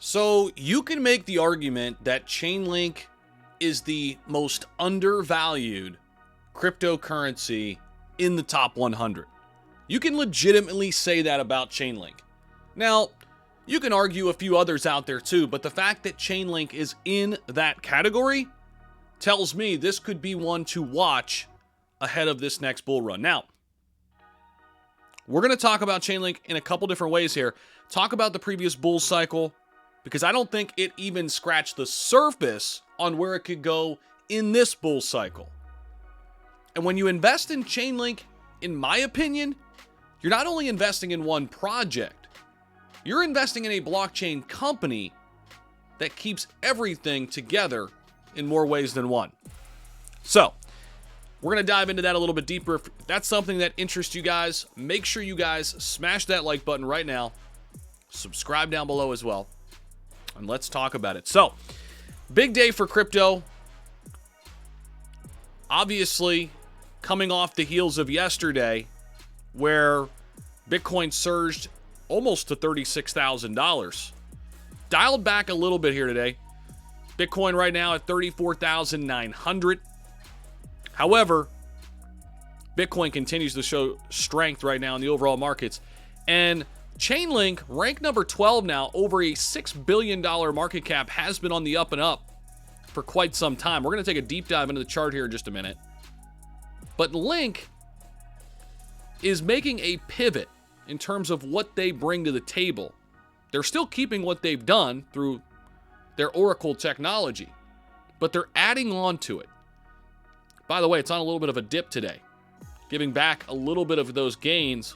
So you can make the argument that Chainlink is the most undervalued cryptocurrency in the top 100. You can legitimately say that about Chainlink. Now, you can argue a few others out there too, but the fact that Chainlink is in that category tells me this could be one to watch ahead of this next bull run. Now, we're going to talk about Chainlink in a couple different ways here. Talk about the previous bull cycle, because I don't think it even scratched the surface on where it could go in this bull cycle. And when you invest in Chainlink, in my opinion, you're not only investing in one project, you're investing in a blockchain company that keeps everything together in more ways than one. So, we're going to dive into that a little bit deeper. If that's something that interests you guys, make sure you guys smash that like button right now. Subscribe down below as well. And let's talk about it. So, big day for crypto. Obviously, coming off the heels of yesterday, where Bitcoin surged almost to $36,000. Dialed back a little bit here today. Bitcoin right now at 34,900. However, Bitcoin continues to show strength right now in the overall markets. And Chainlink, ranked number 12 now, over a $6 billion market cap, has been on the up and up for quite some time. We're going to take a deep dive into the chart here in just a minute. But Link is making a pivot in terms of what they bring to the table. They're still keeping what they've done through their Oracle technology, but they're adding on to it. By the way, it's on a little bit of a dip today, giving back a little bit of those gains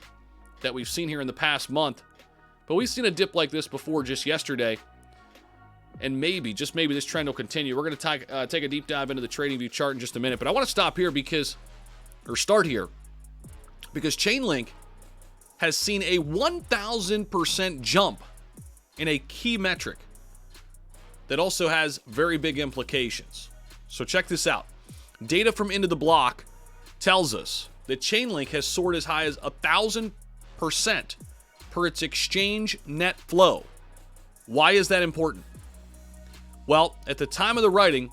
that we've seen here in the past month. But we've seen a dip like this before just yesterday. And maybe, just maybe, this trend will continue. We're going to take a deep dive into the TradingView chart in just a minute. But I want to start here because Chainlink has seen a 1,000% jump in a key metric that also has very big implications. So check this out. Data from Into the Block tells us that Chainlink has soared as high as 1,000% per its exchange net flow. Why is that important? Well, at the time of the writing,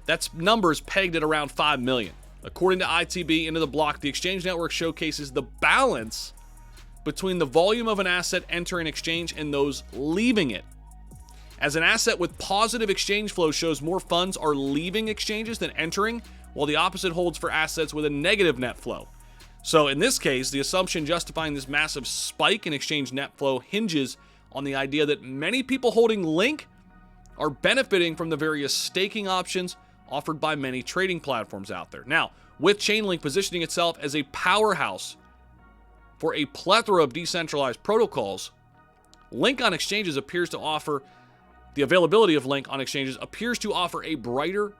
that's numbers pegged at around 5 million. According to ITB Into the Block, the exchange network showcases the balance between the volume of an asset entering exchange and those leaving it. As an asset with positive exchange flow shows more funds are leaving exchanges than entering, while the opposite holds for assets with a negative net flow. So in this case, the assumption justifying this massive spike in exchange net flow hinges on the idea that many people holding Link are benefiting from the various staking options offered by many trading platforms out there. Now, with Chainlink positioning itself as a powerhouse for a plethora of decentralized protocols, Link on exchanges appears to offer the availability of Link on exchanges appears to offer a brighter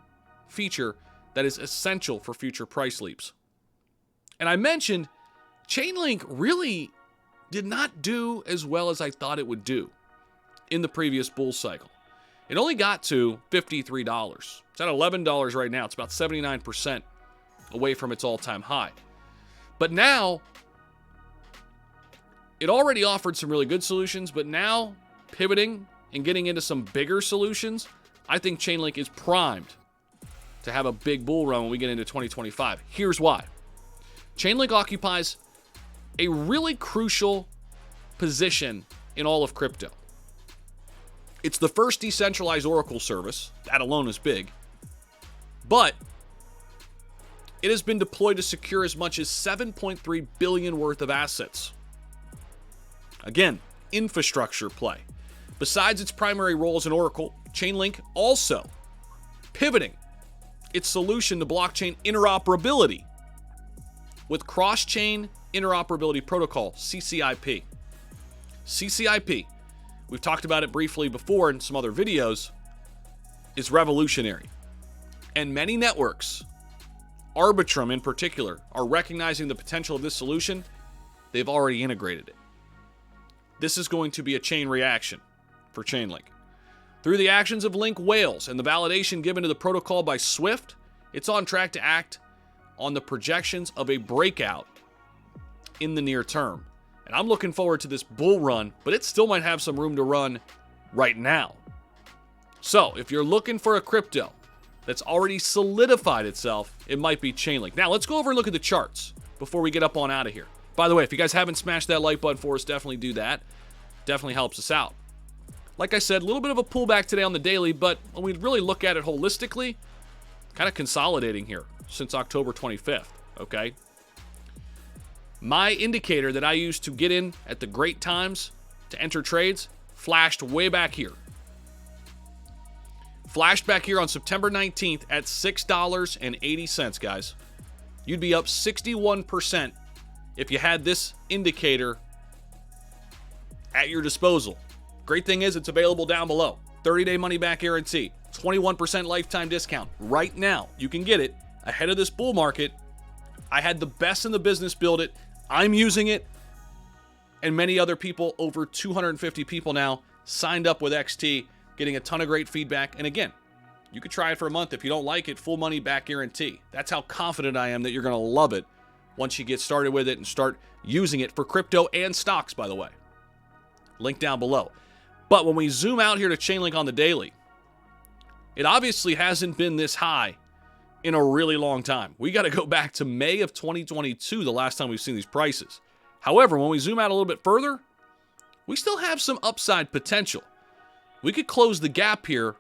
feature that is essential for future price leaps. And I mentioned Chainlink really did not do as well as I thought it would do in the previous bull cycle. It only got to $53. It's at $11 right now. It's about 79% away from its all-time high. But now, it already offered some really good solutions, but now pivoting and getting into some bigger solutions, I think Chainlink is primed to have a big bull run when we get into 2025. Here's why. Chainlink occupies a really crucial position in all of crypto. It's the first decentralized Oracle service. That alone is big. But it has been deployed to secure as much as $7.3 billion worth of assets. Again, infrastructure play. Besides its primary role as an Oracle, Chainlink also pivoting its solution to blockchain interoperability with cross-chain interoperability protocol, CCIP. CCIP, we've talked about it briefly before in some other videos, is revolutionary. And many networks, Arbitrum in particular, are recognizing the potential of this solution. They've already integrated it. This is going to be a chain reaction for Chainlink. Through the actions of Link Whales and the validation given to the protocol by Swift, it's on track to act on the projections of a breakout in the near term. And I'm looking forward to this bull run, but it still might have some room to run right now. So if you're looking for a crypto that's already solidified itself, it might be Chainlink. Now let's go over and look at the charts before we get up on out of here. By the way, if you guys haven't smashed that like button for us, definitely do that. Definitely helps us out. Like I said, a little bit of a pullback today on the daily, but when we really look at it holistically, kind of consolidating here since October 25th, okay? My indicator that I use to get in at the great times to enter trades flashed way back here. Flashed back here on September 19th at $6.80, guys. You'd be up 61% if you had this indicator at your disposal. Great thing is it's available down below. 30-day money-back guarantee. 21% lifetime discount. Right now, you can get it ahead of this bull market. I had the best in the business build it. I'm using it. And many other people, over 250 people now, signed up with XT, getting a ton of great feedback. And again, you could try it for a month. If you don't like it, full money back guarantee. That's how confident I am that you're going to love it once you get started with it and start using it for crypto and stocks, by the way. Link down below. But when we zoom out here to Chainlink on the daily, it obviously hasn't been this high in a really long time. We got to go back to May of 2022, the last time we've seen these prices. However, when we zoom out a little bit further, we still have some upside potential. We could close the gap here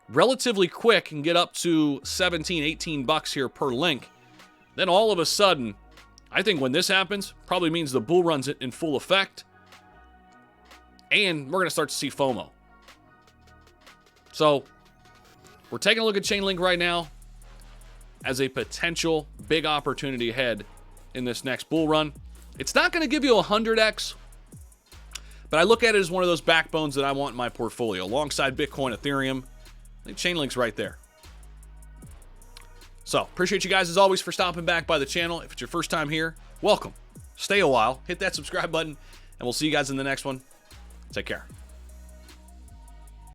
relatively quick and get up to 17, 18 bucks here per link. Then all of a sudden, I think when this happens, probably means the bull run's in full effect. And we're going to start to see FOMO. So, we're taking a look at Chainlink right now as a potential big opportunity ahead in this next bull run. It's not going to give you a 100x, but I look at it as one of those backbones that I want in my portfolio, alongside Bitcoin, Ethereum. I think Chainlink's right there. So, appreciate you guys as always for stopping back by the channel. If it's your first time here, welcome. Stay a while, hit that subscribe button, and we'll see you guys in the next one. Take care.